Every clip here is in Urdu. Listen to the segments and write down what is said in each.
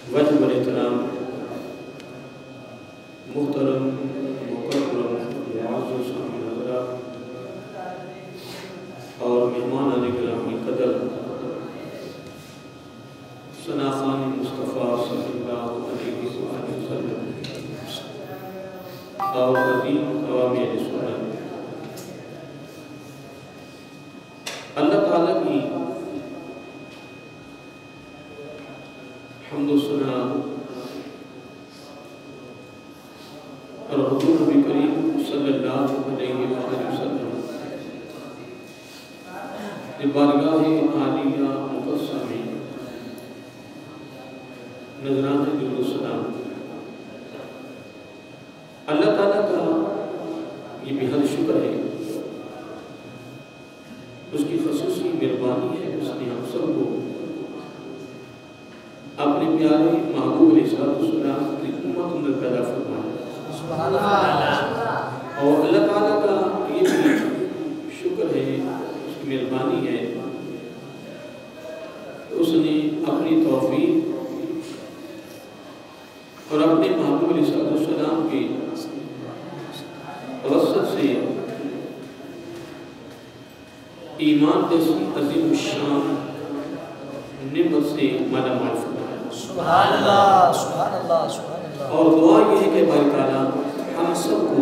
وجب الاحترام محترم مکرم معزز سامعین حضرات اور مہمان گرامی قدر ثنا خوان مصطفیٰ صلی اللہ علیہ وسلم اور عظیم عوامی اہل سنت، اللہ تعالیٰ کی حمد و ثنا اور حضور نبی کریم صلی اللہ علیہ وسلم کی بارگاہ عالیہ مقدسہ میں نذرانہ درود و سلام۔ اللہ تعالیٰ کا یہ بے حد شکر ہے، اس کی خصوصی مہربانی ہے، اس نے ہم سب کو اپنے پیارے محبوب علیہ السلام کی امت اندر پیدا فرمایا۔ اور اللہ تعالیٰ کا یہ بھی شکر ہے، اس کی مہربانی ہے کہ اس نے اپنی توفیق اور اپنے محبوب علیہ السلام کی توسط سے ایمان جیسی عظیم الشان نعمت سے مالا مال فرمایا۔ سبحان اللہ، سبحان اللہ، سبحان اللہ۔ اور دعا یہ ہے کہ باری تعالیٰ ہم سب کو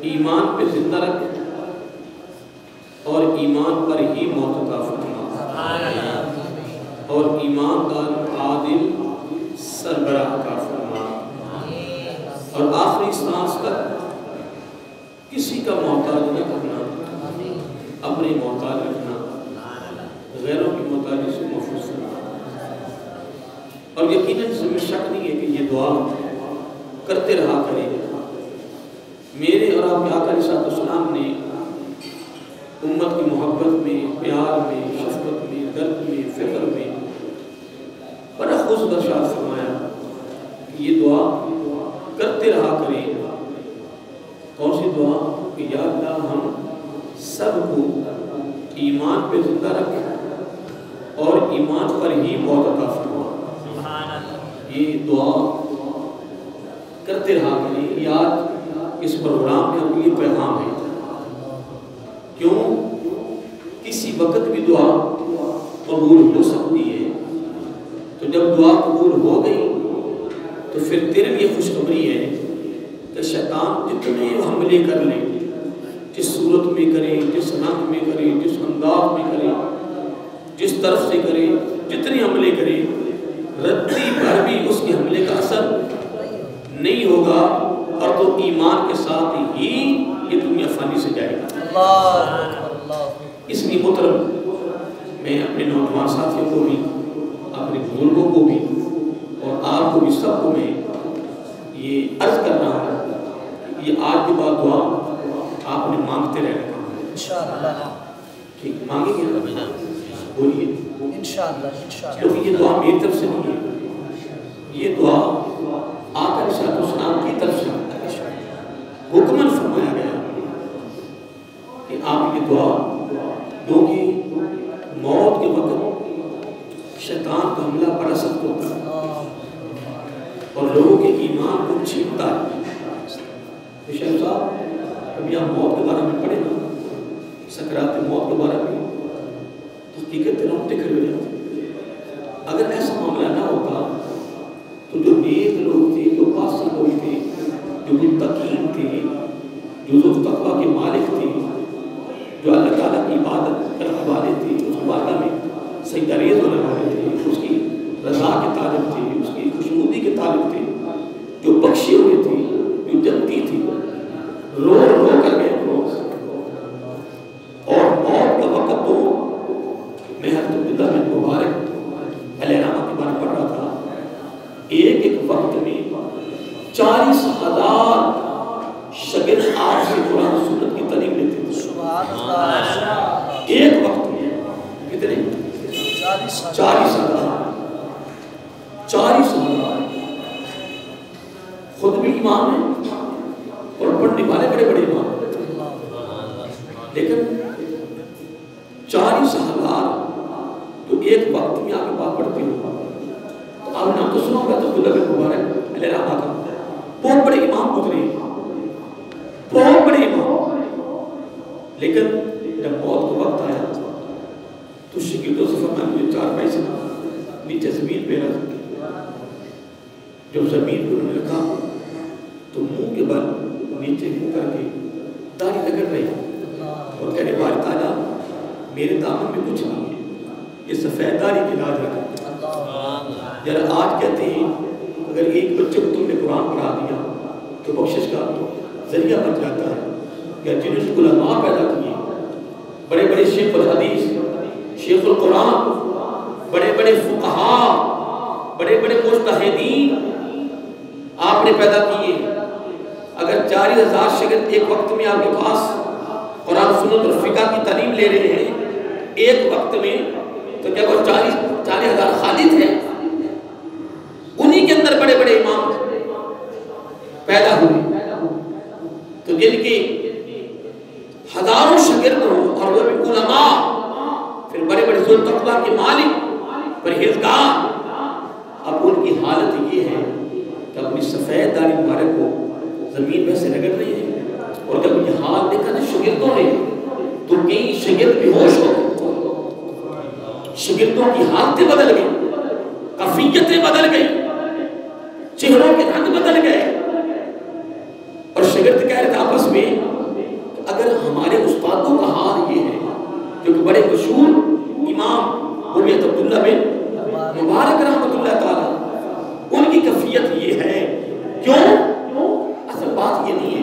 ایمان پہ زندہ رکھ اور ایمان پر ہی موت عطا فرما، اور ایماندار عادل سربراہ عطا فرما، اور آخری سانس تک کسی کا محتاج نہ کرنا، اپنے محتاج رکھنا، غیروں کی محتاجی سے محفوظ کرنا۔ اور یقیناً اس میں شک نہیں ہے کہ یہ دعا کرتے رہا کرے۔ میرے اور آپ کے آقا علیہ السلام نے امت کی محبت میں، پیار میں، شفقت میں، درد میں، فکر میں بڑا خوش ارشاد فرمایا کہ یہ دعا کرتے رہا کرے۔ کون سی دعا؟ کہ یا اللہ ہم سب کو ایمان پہ زندہ رکھیں اور ایمان پر ہی موت عطا فرما۔ یہ دعا کرتے رہا کریں۔ یہ آج اس پروگرام میں ہم یہ پیغام ہے، کیوں کسی وقت بھی دعا قبول ہو سکتی ہے، تو جب دعا قبول ہو گئی تو پھر تیرے لیے خوشخبری ہے کہ شیطان جتنے حملے کر لیں، جس صورت میں کرے، جس رنگ میں کرے، جس انداز میں کرے، جس طرف سے کرے، جتنے حملے کرے، ردی بھر بھی اس کے حملے کا اثر نہیں ہوگا، اور تو ایمان کے ساتھ ہی یہ دنیا فانی سے جائے گا۔ اس لیے محترم میں اپنے نوجوان ساتھیوں کو بھی، اپنے بزرگوں کو بھی، اور آپ کو بھی، سب کو میں یہ عرض کر رہا ہوں کہ یہ آج کے بعد دعا آپ نے مانگتے رہنے کا انشاءاللہ۔ ٹھیک مانگیں گے؟ بولیے انشاءاللہ، انشاءاللہ۔ کیونکہ یہ دعا میری طرف سے نہیں ہے، یہ دعا آقا علیہ السلام کی طرف سے حکماً فرمایا گیا کہ آپ یہ دعا، کیونکہ موت کے وقت شیطان کا حملہ بڑا سخت ہوتا ہے اور لوگوں کے ایمان کو چھینتا ہے۔ شیخ صاحب کبھی آپ موت کے بارے میں پڑھیں نا، سکرات موت کے بارے میں، تو حقیقت روتے کھڑے ہو جاتے۔ اگر ایسا معاملہ نہ ہوتا تو جو نیک لوگ تھے، جو پاسے لوگ تھے، جو متقین تھے، جو تقویٰ کے مالک تھے، جو اللہ تعالیٰ کی عبادت کرنے والے تھے، اس عبادت میں سجدریز ہونے والے تھے، اس کی رضا کے طالب تھے، اس کی خوشنودی کے طالب تھے، جو بخشے ہوئے تھے، جو جنتی تھی، رو رو کر گئے روز۔ اور موت کا وقت تو میں حضرت عبداللہ بن مبارک علیہ رحمہ کے بارے پڑھ رہا تھا، ایک ایک وقت میں 40,000 شاگرد آپ سے قرآن و سنت کی تعلیم لیتے تھے۔ سبحان اللہ۔ ایک وقت میں کتنے؟ 40,000 خود بھی امام ہیں اور پڑھنے والے بڑے بڑے امام، لیکن 40,000 تو ایک وقت میں آپ کے پاس پڑھتے ہو، آپ نام تو سنا ہوگا عبداللہ بن مبارک علیہ رحمہ کا، بہت بڑے امام گزرے، بہت بڑے امام، لیکن جب موت کو وقت آیا تو شاگردوں سے فرمایا مجھے 4 پیسے نیچے زمین پہ رکھ، جب زمین پر انہوں نے رکھا تو منہ کے بل نیچے منہ کر کے داڑھی رگڑ رہی اور کہنے بار تعالیٰ میرے دامن میں کچھ نہیں ہے، یہ سفید داڑھی کی لاج رکھا۔ ذرا آج کہتے ہیں اگر ایک بچے کو تم نے قرآن پڑھا دیا تو بخشش کا ذریعہ بن جاتا ہے، یا جنہوں نے علماء پیدا کیے، بڑے بڑے شیخ الحدیث، شیخ القرآن، بڑے بڑے فقہاء، بڑے بڑے مجتہدین آپ نے پیدا کیے، اگر 40,000 شاگرد ایک وقت میں آپ کے پاس قرآن سنت اور فقہ کی تعلیم لے رہے ہیں ایک وقت میں، تو کیا وہ 40,000 خالی تھے؟ انہی کے اندر بڑے بڑے امام پیدا ہوئے، تو جن کے ہزاروں شاگرد ہوں اور وہ بھی علماء، پھر بڑے بڑے ذو التقویٰ کے مالک، پرہیزگار، اب ان کی حالت یہ ہے کہ اپنی سفید داڑھی مبارک کو زمین میں سے رگڑ رہے ہیں، اور جب یہ حال دیکھا نا شاگردوں نے تو کئی شاگرد بے ہوش ہو گئے، شاگردوں کی حالتیں بدل گئی، کیفیتیں بدل گئی، چہروں کے رنگ بدل گئے، اور شاگرد کہہ رہے تھے آپس میں اگر ہمارے استادوں کا حال یہ ہے جو کہ بڑے مشہور امام حجت عبداللہ بن مبارک رحمۃ اللہ تعالی، ان کی کیفیت یہ ہے، کیوں؟ اصل بات یہ نہیں ہے،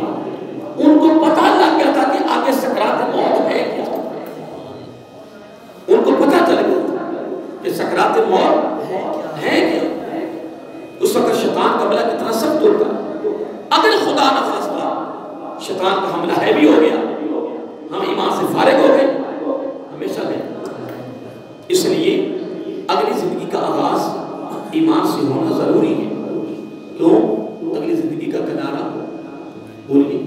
ان کو پتہ لگ گیا تھا کہ آگے سکرات موت ہے کیا، ان کو پتہ چل گیا کہ سکرات موت ہے کیا۔ اس وقت شیطان کا حملہ کتنا سخت ہوتا، اگر خدا نہ خواستہ شیطان کا حملہ ہے بھی ہو گیا، ہم ایمان سے فارغ ہو گئے ہمیشہ گئے۔ اس لیے اگلی زندگی کا آغاز ایمان سے ہونا ضروری ہے، کیوں؟ اگلی زندگی کا کنارہ بولیے،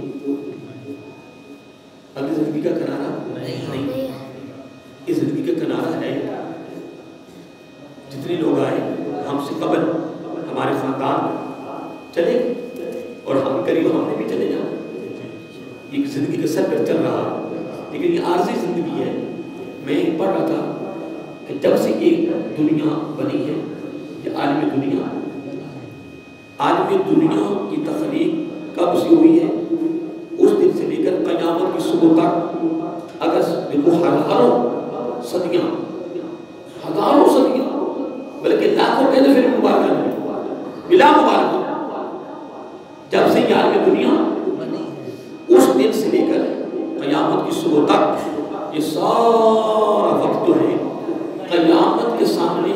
اگلی زندگی کا کنارہ نہیں، اس زندگی کا کنارہ ہے۔ جتنے لوگ آئے ہم سے قبل ہمارے خاندان چلے اور ہم قریب ہم نے بھی چلے جانا، یہ زندگی کا سر پر چل رہا ہے، لیکن یہ عارضی زندگی ہے۔ میں پڑھ رہا تھا کہ جب سے ایک دنیا بنی ہے، یہ عالم دنیا کی تخلیق کب سے ہوئی ہے؟ اس دن سے لے کر قیامت کی صبح تک، اگر دیکھو ہزاروں صدیاں بلکہ لاکھوں کہتے پھر مبارکہ نہیں، بلا مبارکہ، جب سے یہ عالم دنیا اس دن سے لے کر قیامت کی صبح تک، یہ سارا وقت جو ہے قیامت کے سامنے،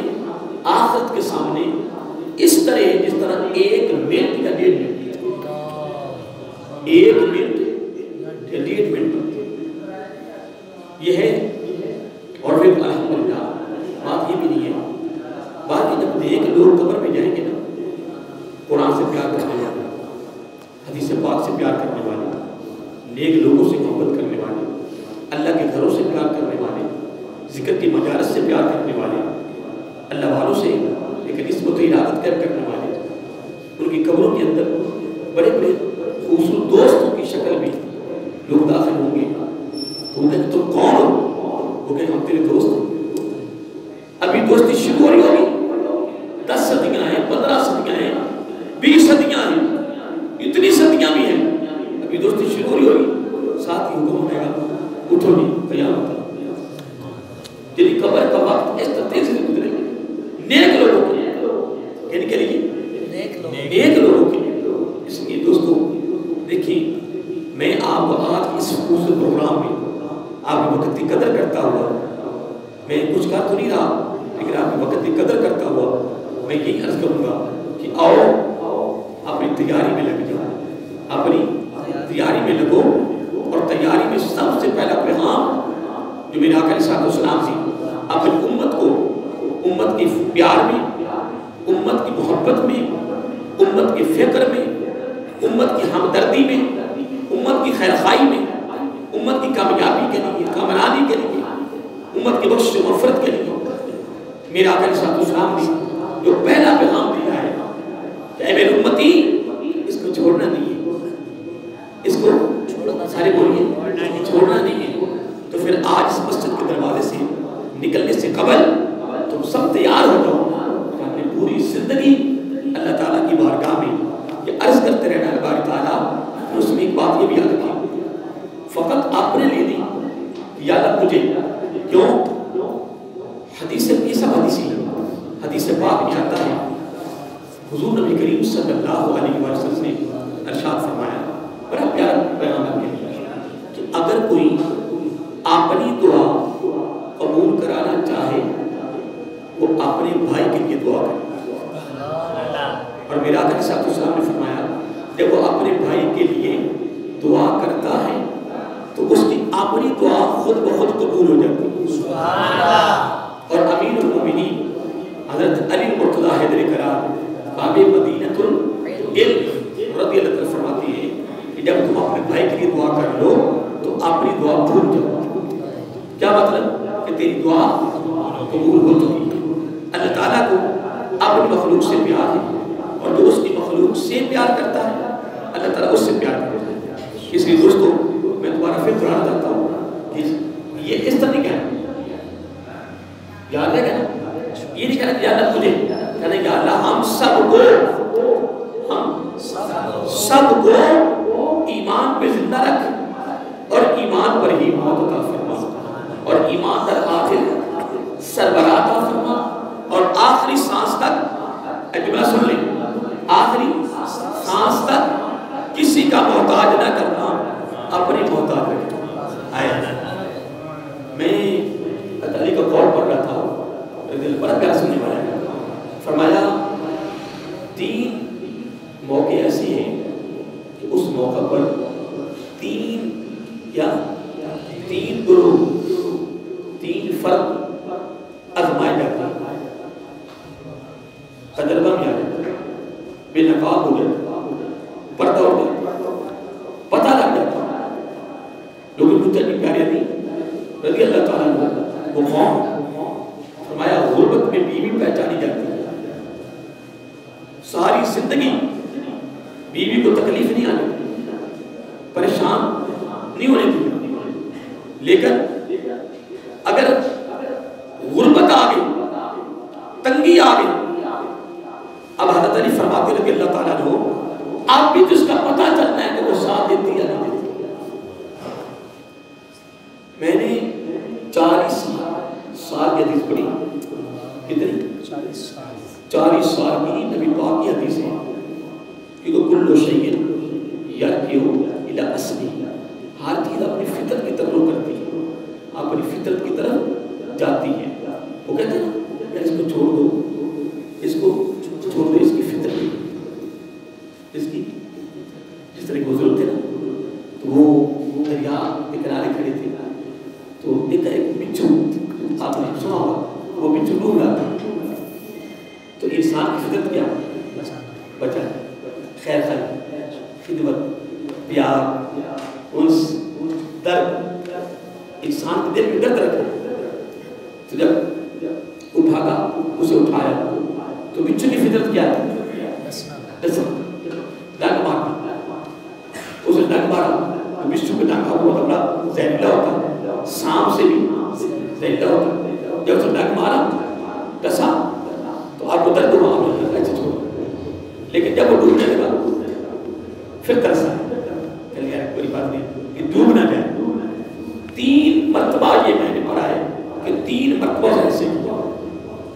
آخرت کے سامنے اس طرح جس طرح 1 منٹ یا 1.5 منٹ، 1 منٹ یا 1.5 منٹ یہ ہے۔ اور پھر الحمدللہ بات یہ بھی نہیں ہے، بات یہ جب نیک لوگ قبر میں جائیں گے نا، قرآن سے پیار کرنے والے، حدیث پاک سے پیار کرنے والے، نیک لوگوں سے محبت کرنے والے، اللہ کے گھروں سے پیار کرنے والے، ذکر کی مجالس سے پیار کرنے والے، اللہ والوں سے ایک نسبت و ارادت کرنے والے، ان کی قبروں کے اندر بڑے بڑے خوبصورت دوستوں کی شکل میں لوگ داخل ہوں گے، تو وہ کہیں تم کون ہو؟ وہ کہیں ہم تیرے دوست ہیں۔ ابھی دوستی شروع ہو رہی ہوگی، 10 صدیاں ہیں، 15 صدیاں ہیں، 20 صدیاں ہیں، اتنی صدیاں بھی ہیں، ابھی دوستی شروع ہو رہی ہوگی، ساتھ ہی حکم ہونے گا اٹھو نہیں قیامت۔ یعنی قبر کا وقت اس طرح تیزی سے گزرے گا نیک لوگوں کے لیے، کن کے لیے؟ نیک لوگوں کے لیے۔ اس لیے دوستو دیکھیں، میں آپ کو آج اس خوبصورت پروگرام میں آپ کے وقت کی قدر کرتا ہوا، میں کچھ کہہ تو نہیں رہا، لیکن آپ کے وقت کی قدر کرتا ہوا میں یہی عرض کروں گا کہ آؤ اپنی تیاری میں لگ جاؤ، اپنی تیاری میں لگو، اور تیاری میں سب سے پہلا پیغام جو میرے آقا علیہ السلام سے اپنی امت کو، امت کے پیار میں، امت کی محبت میں، امت کے فکر میں، امت کی ہمدردی میں، امت کی خیرخواہی میں، امت کی کامیابی کے لیے، کامرانی کے لیے، امت کی بخشش و مغفرت کے لیے میرے آقا علیہ السلام نے جو پہلا پیغام دیا ہے کہ اے میری امتی اس کو چھوڑنا نہیں ہے، اس کو سارے بولیے چھوڑنا نہیں ہے. تو پھر آج اس مسجد کے دروازے سے نکلنے سے قبل تم سب تیار ہو جاؤ کہ اپنی پوری زندگی اللہ تعالیٰ کی بارگاہ میں یہ عرض کرتے رہنا ہے باری تعالیٰ. پھر اس میں ایک بات یہ بھی یاد رکھیں، فقط آپ نے لی نہیں یا اللہ مجھے کیوں. حدیث یہ سب حدیث پاک میں آتا ہے، حضور نبی کریم صلی اللہ علیہ وسلم نے ارشاد فرمایا، بڑا پیارا پیغام آپ کے لیے، کہ اگر کوئی اپنی دعا قبول کرانا چاہے وہ اپنے بھائی کے لیے دعا کرے. اور میرا آقا صلی اللہ علیہ وسلم نے فرمایا جب وہ اپنے بھائی کے لیے دعا کرتا ہے تو اس کی اپنی دعا خود بخود قبول ہو جاتی ہے. اور امین المومنین حضرت علی مرتضیٰ حیدر کرام باب مدینۃ العلم رضی اللہ عنہ فرماتی ہے کہ جب تم اپنے بھائی کے لیے دعا کر لو تو اپنی دعا بھول جاؤ. کیا مطلب کہ تیری دعا قبول ہو چکی ہے. اللہ تعالیٰ کو اپنی مخلوق سے پیار ہے اور جو اس کی مخلوق سے پیار کرتا ہے اللہ تعالیٰ اس سے پیار کرتا ہے. اس لیے دوستو میں دوبارہ پھر دہرانا چاہتا ہوں کہ یہ اس طرح نہیں کہنا، یاد ہے کہنا، یہ نہیں کہنا کہ یا اللہ مجھے، کہنا یا اللہ ہم سب کو ایمان پہ زندہ رکھ اور ایمان پر ہی موت عطا فرما اور ایمان در آخر سربراہ عطا فرما اور آخری سانس تک، جملہ سن لیں، آخری سانس تک کسی کا محتاج نہ کرنا، اپنی محتاج رکھنا. میں علی کا قول پڑھ رہا تھا، دل بڑا پیار سننے والا ہے. فرمایا 3 موقع ایسے ہیں کہ اس موقع پر 3 گروہ 3 فرق آزمائے جاتے ہیں. تجربہ میں آ جاتا ہے، بے نقاب ہو جاتا ہے، پردہ ہو جاتا ہے، پتہ لگ جاتا ہے. لیکن مجھے پیارے علی رضی اللہ تعالیٰ عنہ وہ قوم، فرمایا غربت میں بیوی پہچانی جاتی ہے. ساری زندگی بیوی کو تکلیف نہیں آنے، پریشان نہیں ہونے دی. لیکن اگر غربت آ گئی، تنگی آ گئی، اب حضرت علی فرماتے رضی اللہ تعالیٰ عنہ آپ بھی جس کا پتہ چلنا ہے کہ وہ ساتھ دیتی یا نہیں دیتی. میں نے 40 سال کی حدیث پڑھی. کتنی؟ 40 سال کی نبی پاک کی حدیث ہے. کیونکہ کل شیء یرجع الی اصلہ، ہر چیز اپنی فطرت کی طرف رخ کرتی ہے، اپنی فطرت کی طرف جاتی ہے. وہ کہتے ہیں نا اس کو چھوڑ دو، اس کو چھوڑ دو، اس کی فطرت، اس کی جس طرح کے بزرگ تھے نا تو وہ دریا کے کنارے کھڑے تھے تو دیکھا ایک بچھو، آپ نے سنا ہوگا وہ بچھو ڈوب رہا تھا. تو انسان کی فطرت کیا؟ بچا، خیر خدمت، پیار، انس، درد. انسان کے دل میں درد رکھے. تو جب وہ بھاگا، اسے اٹھایا تو بچھو کی فطرت کیا ہے؟ ڈنگ مارنا. اسے ڈنگ مارا تو بچھو کے ڈنگ بہت بڑا زہریلا ہوتا ہے، سانپ سے بھی زہریلا ہوتا ہے. جب اسے ڈنگ مارا ڈسا تو آپ کو درد ہوا، ایسے چھوڑ. لیکن جب وہ ڈوبنے لگا پھر ترسا، چل گیا کوئی بات نہیں یہ ڈوب نہ جائے. 3 مرتبہ یہ میں نے پڑھا ہے کہ 3 مرتبہ ایسے کیا.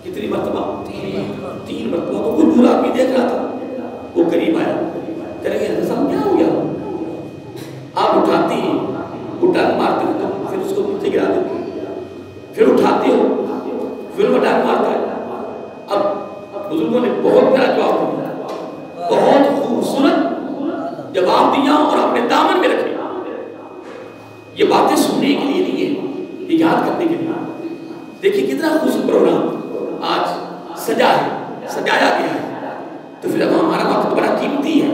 کتنی مرتبہ؟ 3 مرتبہ. تو کوئی دور آدمی دیکھ رہا تھا، وہ قریب آیا، چلے گیا صاحب کیا ہو گیا؟ آپ اٹھاتی ہیں، وہ ڈنگ مارتے ہیں تو پھر اس کو نیچے گرا دیتے ہیں، پھر اٹھاتے ہو، پھر وہ ڈنگ مارتا ہے. اب بزرگوں نے بہت بڑا جواب دیا، بہت خوبصورت جواب دیا اور اپنے دامن میں رکھے. یہ باتیں سننے کے لیے نہیں ہے، یہ یاد کرنے کے لیے. دیکھیں کتنا خوبصورت پروگرام آج سجا ہے، سجایا گیا ہے. تو پھر اب ہمارا وقت بڑا قیمتی ہے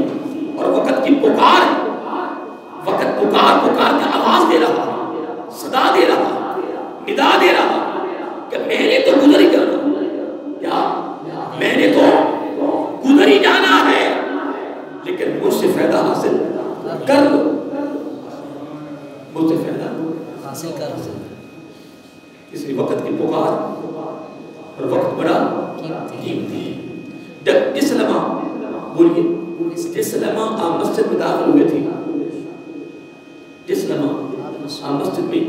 اور وقت کی پکار، وقت پکار کا آواز دے رہا، صدا دے رہا، ندا دے رہا کہ میں نے تو گزر ہی کرنا. کیا میں نے اور وقت بڑا قیمتی ہے. جس لمحہ بولیے جس لمحہ آپ مسجد میں داخل ہوئے تھے، جس لمحہ آپ مسجد میں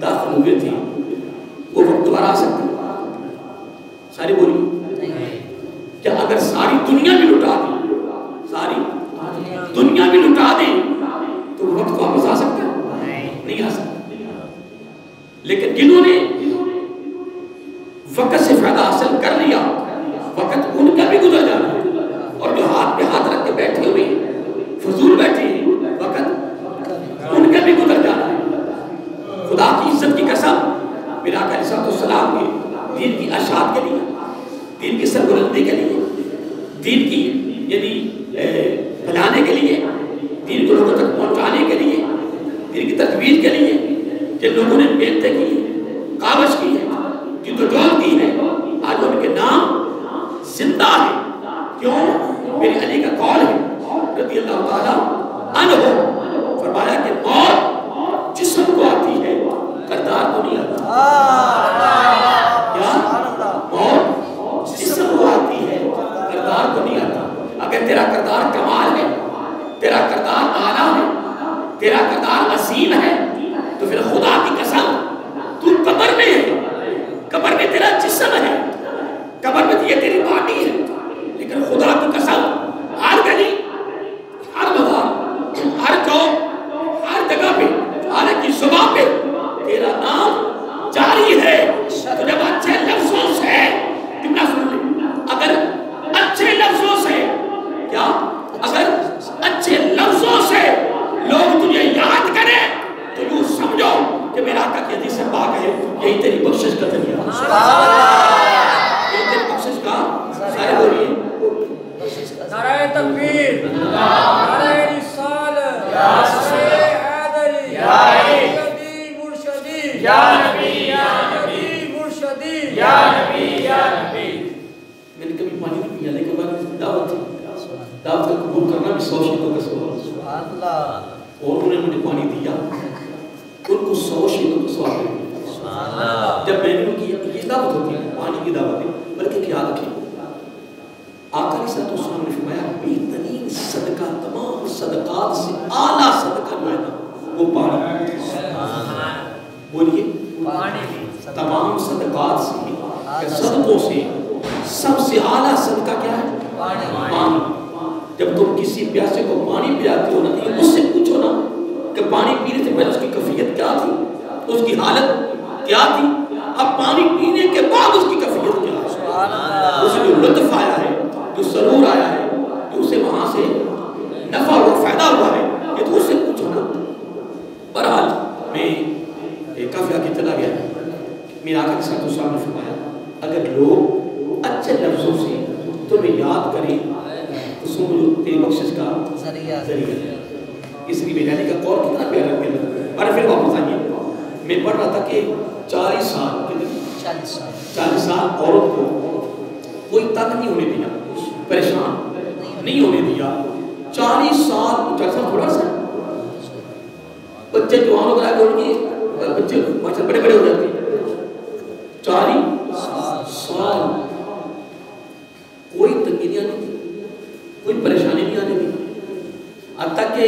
داخل ہوئے تھے، وہ وقت دوبارہ آ سکتا ہے؟ ساری بولیے. کیا اگر ساری دنیا بھی لٹا دی، ساری دنیا بھی لٹا دی تو وہ وقت واپس آ سکتا ہے؟ نہیں آ سکتا. لیکن جنہوں نے وقت سے فائدہ حاصل کر لیا، وقت ان کا بھی گزر جانا ہے. اور جو ہاتھ پہ ہاتھ رکھ کے بیٹھے ہوئے فضول بیٹھے ہیں، وقت ان کا بھی گزر جانا ہے. خدا کی عزت کی قسم، میرا آقا علیہ السلام کے دین کی اشاعت کے لیے، دین کی سربلندی کے لیے، دین کی یعنی پھیلانے کے لیے، دین کو لوگوں تک پہنچانے کے لیے، دین کی تجویز کے لیے جن لوگوں نے محنتیں کی ہیں، کاوش کی ہے، جدوجہد کی ہے، آج ان کے نام زندہ ہے. کیوں؟ میرے علی کا قول ہے رضی اللہ تعالیٰ عنہ، فرمایا کہ موت جسم کو آتی ہے، کردار کو نہیں آتی. کیا؟ موت جسم کو آتی ہے، کردار کو نہیں آتا. اگر تیرا کردار کمال ہے، تیرا کردار اعلیٰ ہے، تیرا کردار عظیم ہے، تو پھر خدا کی قسم تو قبر میں ہے، قبر میں تیرا جسم ہے، قبر میں یہ تیری باڈی ہے، لیکن خدا کی قسم ہر گلی، ہر بازار، ہر چوک، ہر جگہ پہ، ہر ایک کی زبان پہ تیرا نام جاری ہے. تو جب اچھے لفظوں سے جملہ سن لیں، اگر اچھے لفظوں سے، کیا اگر اچھے لفظوں سے لوگ تجھے یاد کریں تو یوں سمجھو کہ میرا آقا کی حدیث پاک ہے، یہی تیری بخشش کا ذریعہ، یہی تیری بخشش کا ذریعہ. بولیے نعرہ تکبیر، نعرہ رسالت، نعرہ حیدری، یا نبی مرشدی، یا نبی، یا نبی مرشدی، یا نبی، یا نبی. میں نے کبھی پانی نہیں پیا، لیکن میں دعوت تھی، دعوت کا قبول کرنا بھی 100 شہیدوں کا سوال، اور انہوں نے مجھے پانی دیا، ان کو 100 شہیدوں کا سوال دیا. جب میں نے ان کی یہ دعوت ہوتی ہے، پانی کی دعوت ہے، بلکہ یاد رکھیں آقا علیہ السلام نے فرمایا بہترین صدقہ، تمام صدقات سے اعلیٰ صدقہ جو ہے نا وہ پانی. بولیے تمام صدقات سے، صدقوں سے سب سے اعلیٰ صدقہ کیا ہے؟ پانی. جب تم کسی پیاسے کو پانی پلاتے ہو نا، یہ اس سے پوچھو نا کہ پانی پینے سے پہلے اس کی کیفیت کیا تھی، اس کی حالت کیا تھی، اب پانی پینے کے بعد اس کی کیفیت کیا ہے، اسے جو لطف آیا ہے، جو سرور آیا ہے، جو اسے وہاں سے نفع اور فائدہ ہوا ہے، یہ تو اس سے پوچھو نا. بہرحال میں کافی آگے چلا گیا. میرا آقا صلی اللہ علیہ وسلم نے فرمایا اگر لوگ اچھے لفظوں سے تمہیں یاد کریں تو سمجھو تیری بخشش کا ذریعہ ہے. اس لیے میرے علی کا قول کتنا پیارا ہے. اور پھر واپس آئیے، میں پڑھ رہا تھا کہ 40 سال عورت کو کوئی تنگ نہیں ہونے دیا، پریشان نہیں ہونے دیا. 40 سال تھوڑا سا بچے جوان ہو گئے، ان کی بچے بڑے بڑے ہو جاتے ہیں. 40 سال کوئی تنگی نہیں آنے دی، کوئی پریشانی نہیں آنے دی، حتیٰ کہ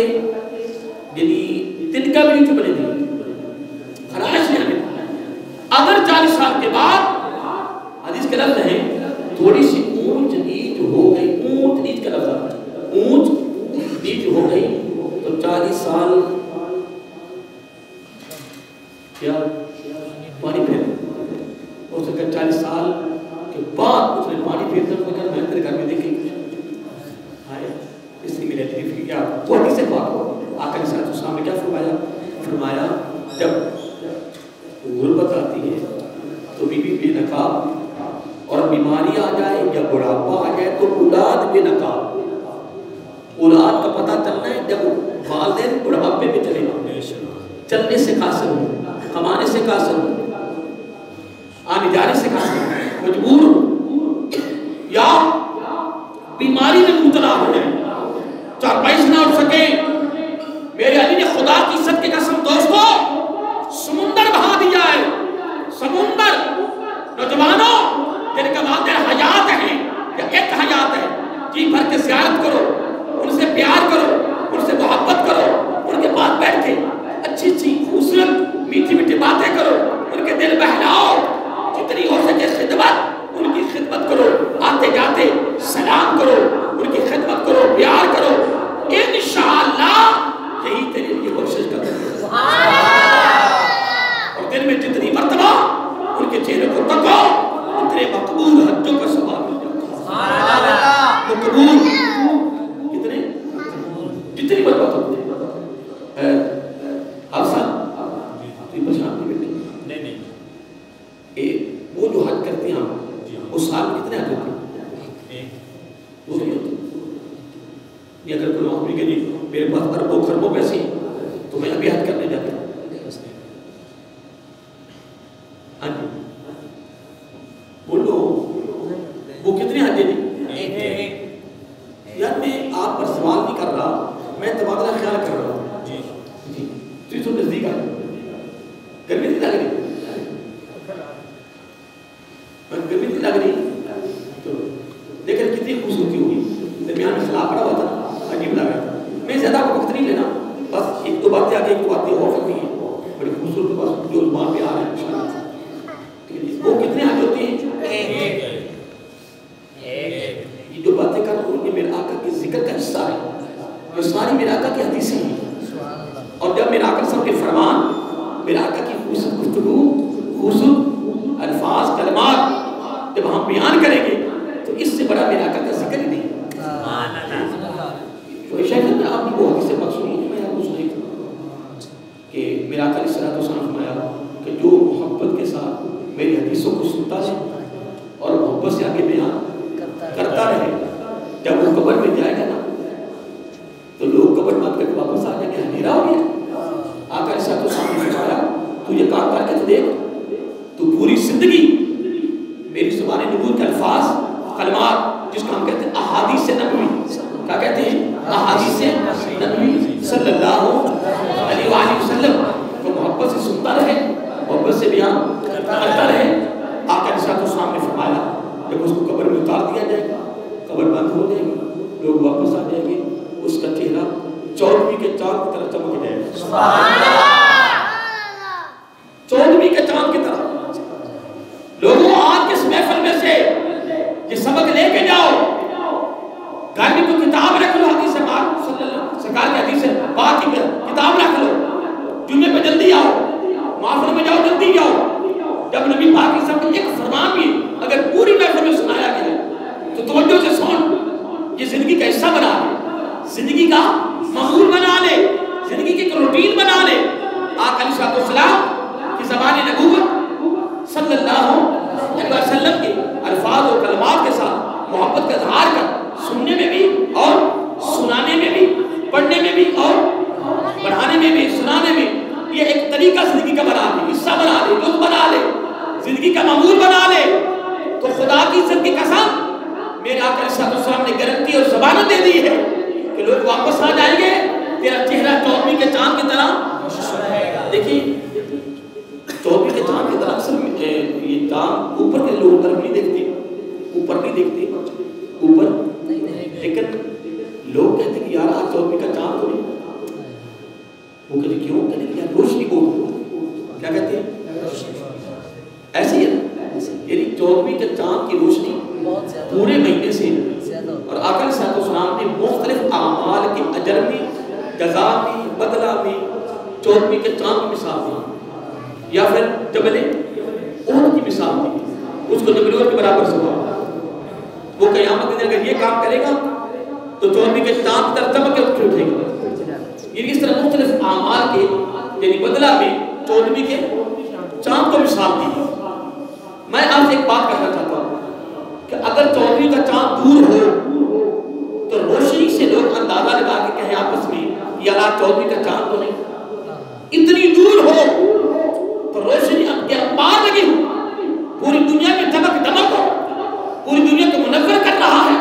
یعنی دل کا بھی نہیں بنے دی، خراش نہیں آنے دی. اگر 40 سال کے بعد حدیث کے لفظ ہیں تھوڑی سی اونچ نیچ ہو گئی، اونچ نیچ کا لفظ آتا ہے، اونچ نیچ ہو گئی تو 40 سال کیا پانی پھیر ہو سکتا ہے. 40 سال کے بعد اس نے پانی پھیرنا کو کہا میں تیرے گھر میں دیکھی کچھ آئے. اس لیے میرے تریف کی کیا تو حدیث سے بات ہو. آقا علیہ السلام نے کیا فرمایا جب غربت آتی ہے تو بیوی بے نقاب اور بیماری آ جائے یا بڑھاپا آ جائے تو اولاد بے نقاب. اولاد کا پتہ چلنا ہے جب والدین بڑھاپے میں چلے جائیں، چلنے سے قاصر ہوں، کمانے سے قاصر ہوں، آنے جانے سے قاصر ہوں، مجبور ہوں، یا بیماری میں مبتلا ہو جائے، چارپائی سے نہ اٹھ سکے. میرے علی نے خدا کی عزت کی قسم دوستو سمندر بہا دیا ہے، سمندر. نوجوانوں کتنے حج ہوتے ہیں؟ وہ نہیں ہوتے. یہ اگر کوئی آدمی کہ جی میرے پاس اربوں خربوں پیسے ہیں تو میں ابھی حج کرنے جاتا ہوں. ہاں جی بولو وہ کتنے حج ہیں؟ یار میں آپ پر سوال نہیں کر رہا, میں تبادلہ خیال کر رہا ہوں. جی تو نزدیک آ گرمی نہیں لگ رہی, گرمی نہیں لگ رہی تو لیکن کتنی خوبصورتی ہوگی. درمیان میں خلاف پڑا ہوا تھا, عجیب لگ رہا تھا. میں زیادہ وقت نہیں لینا, بس ایک دو باتیں آگے ایک دو باتیں اور کرنی ہیں بڑی خوبصورت بات جو زبان پہ آ رہے ہیں انشاءاللہ. وہ کتنے حج ہوتے ہیں؟ یہ جو باتیں کر رہا ہوں یہ میرے آقا کے ذکر کا حصہ ہے, جو ساری میرے آقا کی حدیثیں ہیں. اور جب میرے آقا صاحب کے فرمان, میرے آقا کی خوبصورت گفتگو, خوبصورت الفاظ, کلمات جب ہم بیان کریں گے تو اس سے بڑا میرے آقا کا ذکر ہی نہیں. تو شیخ نے آپ نے وہ حدیث سے بات سنی, میں آپ کو سنائی تھی کہ میرے آقا علیہ الصلوۃ والسلام فرمایا کہ جو محبت کے ساتھ میری حدیثوں کو سنتا ہے اور محبت سے آگے بیان کرتا رہے, جب وہ قبر میں جائے گا نا تو لوگ قبر بند کر کے واپس آ جائیں گے, اندھیرا ہو گیا. آقا علیہ الصلوۃ والسلام نے فرمایا تو یہ کام کر کے تو دیکھ, تو پوری زندگی میری زبان نبوت کے الفاظ, کلمات, جس کو ہم کہتے ہیں احادیث نبوی, کیا کہتے ہیں؟ احادیث نبوی صلی اللہ علیہ وآلہ وسلم کو محبت سے سنتا رہے, محبت سے بیان کرتا رہے. آقا علیہ الصلوۃ والسلام نے فرمایا جب اس کو قبر میں اتار دیا جائے گا, قبر بند ہو جائے گی, لوگ واپس آ جائیں گے, اس کا چہرہ 14ویں کے چاند کی طرح چمک جائے گا. 14ویں کے چاند کی طرح. لوگوں آج کس محفل میں سے یہ سبق لے کے جاؤ, گھر میں کوئی کتاب رکھ لو, حدیث پاک صلی اللہ سرکار کی حدیث پاک کی کتاب رکھ لو, جمعے پہ جلدی آؤ, محفل میں جاؤ جلدی جاؤ. جب نبی پاک کی سب ایک فرمان بھی اگر پوری محفل میں سنایا گیا تو توجہ سے سن, یہ زندگی کا حصہ بنا لے, زندگی کا معمول بنا لے, زندگی کی ایک روٹین بنا لے. آقا علیہ السلام کی زبان نبوت صلی اللہ علیہ وسلم کے الفاظ اور کلمات کے ساتھ محبت کا اظہار کر, سننے میں بھی اور سنانے میں بھی, پڑھنے میں بھی اور پڑھانے میں بھی, سنانے میں, یہ ایک طریقہ زندگی کا بنا لے, حصہ بنا لے, لطف بنا لے, زندگی کا معمول بنا لے. تو خدا کی عزت کی قسم میرے آقا علیہ السلام نے گارنٹی اور ضمانت دے دی ہے کہ لوگ واپس آ جائیں گے, تیرا چہرہ 14ویں کے چاند کی طرح. دیکھیے 14ویں کے چاند کی طرح اکثر یہ چاند اوپر کے لوگ طرف نہیں دیکھتے, اوپر نہیں دیکھتے, اوپر, لیکن لوگ کہتے ہیں کہ یار آج 14ویں کا چاند تو نہیں. وہ کہتے ہیں کیوں؟ کہتے ہیں یار روشنی کو, کیا کہتے ہیں؟ ایسے ہی ہے نا, یعنی 14ویں کے چاند کی روشنی پورے مہینے سے, اور آقا علیہ السلام نے مختلف اعمال کے اجر میں, جزا میں, بدلہ میں 14ویں کے چاند کی مثال دی, یا پھر جبل احد کی مثال دی, اس کو جبل احد کے برابر سوا. وہ قیامت کے دن اگر یہ کام کرے گا تو 14ویں کے چاند کی طرف چمک کے اٹھے گا. یعنی اس طرح مختلف اعمال کے یعنی بدلہ میں 14ویں کے چاند کو مثال دی. میں آپ سے ایک بات کرنا چاہتا ہوں کہ اگر 14ویں کا چاند دور ہو تو روشنی سے لوگ اندازہ لگا کے کہیں آپس میں یا رات 14ویں کا چاند تو نہیں. اتنی دور ہو تو روشنی کے پار لگی ہو, پوری دنیا میں چمک دمک ہو, پوری دنیا کو منور کر رہا ہے,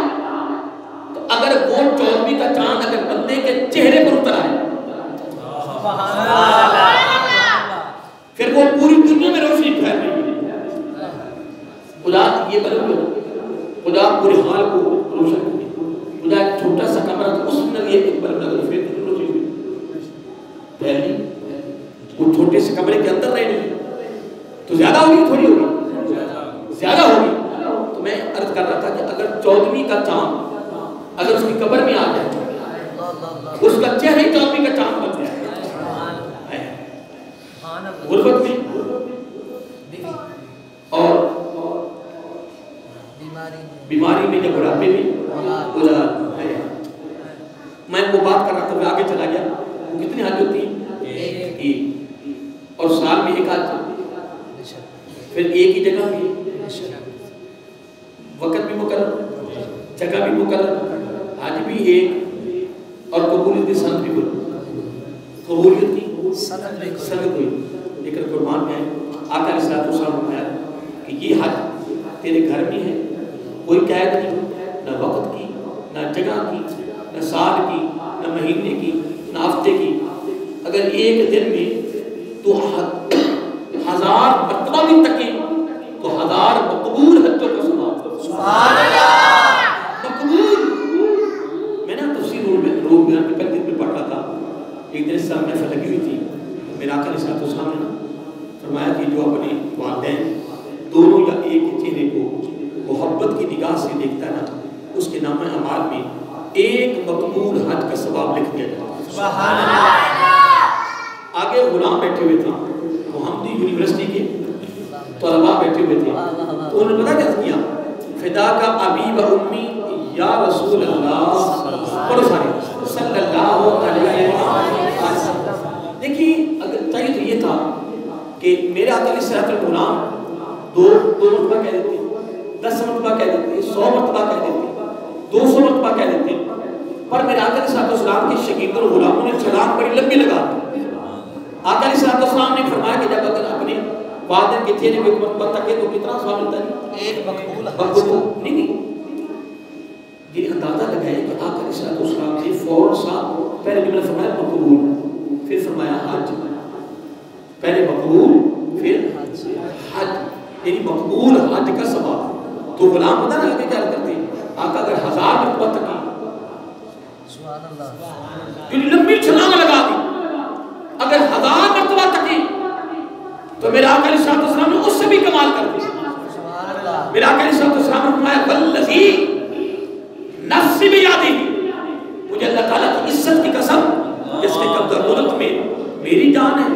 تو اگر وہ 14ویں کا چاند اگر بندے کے چہرے پر اتر آئے پھر وہ پوری دنیا میں روشنی پھیل رہی ہے. خدا یہ بلب, خدا پورے حال کو روشن کرے. خدا ایک چھوٹا سا کمرہ تو اس میں یہ ایک بلب لگا پھر روشنی پھیلنی, وہ چھوٹے سے کمرے کے اندر رہنی تو زیادہ ہوگی تھوڑی ہوگی, زیادہ ہوگی. تو میں عرض کر رہا تھا کہ اگر 14ویں کا چاند اگر اس کی قبر میں آ جائے, اس کا چہرہ ہی 14ویں کا چاند بن جائے, غربت میں اور بیماری میں یا بڑھاپے میں, میں وہ بات کر رہا تھا, میں آگے چلا گیا. وہ کتنی حج ہوتی ہیں؟ ایک, اور سال میں ایک حج, پھر ایک ہی جگہ پہ وقت بھی مقرر، جگہ بھی مقرر، حج بھی ایک، اور قبولیت کی سند بھی کوئی، قبولیت کی سند کوئی، لیکن قربان میں آقا علیہ الصلوۃ والسلام نے فرمایا کہ یہ حج تیرے گھر میں ہے، کوئی قید نہیں، نہ وقت کی، نہ جگہ کی، نہ سال کی، نہ مہینے کی، نہ ہفتے کی. اگر ایک دن میں تو 1000 مرتبہ بھی تکے تو 1000 مقبول حجوں کا ثواب. سبحان اللہ. مقبول. میں نے تفسیر روم بیان کے پہلے دن میں پڑھ رہا تھا، ایک دن سب محفل لگی ہوئی تھی، میرا آقا علیہ الصلوۃ والسلام نے فرمایا کہ جو اپنے والدین دونوں یا ایک چہرے کو محبت کی نگاہ سے دیکھتا ہے نا، اس کے نامہ اعمال میں ایک مقبول حج کا ثواب لکھ دیا جاتا ہے. سبحان اللہ. آگے غلام بیٹھے ہوئے تھے، محمدی یونیورسٹی کے طلباء بیٹھے ہوئے تھے، تو انہوں نے پتہ کیا کیا؟ فدا کا ابی و امی یا رسول اللہ پڑھو سارے صلی اللہ علیہ وسلم. دیکھیے اگر چاہیے تو یہ تھا کہ میرے آقا علیہ الصلوۃ والسلام غلام دو مرتبہ کہہ دیتے، 10 مرتبہ کہہ دیتے، 100 مرتبہ کہہ دیتے، 200 مرتبہ کہہ دیتے، پر میرے آقا علیہ الصلوۃ والسلام کے شاگردوں اور غلاموں نے چھلانگ بڑی لمبی لگا دی. آقا علیہ الصلوۃ والسلام نے فرمایا کہ جب اگر اپنے والدین کے چہرے پہ مرتبہ تکے تو کتنا ثواب ملتا ہے؟ ایک مقبول نہیں. یہ اندازہ لگائے کہ آقا علیہ الصلوۃ والسلام نے فوراً ساتھ پہلے جملہ فرمایا مقبول، پھر فرمایا حج. پہلے مقبول پھر حج، یعنی مقبول حج کا ثواب. تو غلام پتہ نہ لگے کیا کرتے ہیں، آقا اگر 1000 مرتبہ تکے، سبحان اللہ، جو لمبی چھلانگ لگا دی، اگر 1000 مرتبہ تکے تو میرا آقا علیہ الصلوۃ والسلام نے اس سے بھی کمال کر دیا. سبحان اللہ. میرا آقا علیہ الصلوۃ والسلام نے فرمایا والذی نفسی بیدہ، مجھے اللہ تعالیٰ کی عزت کی قسم جس کے قبضہ قدرت میں میری جان ہے،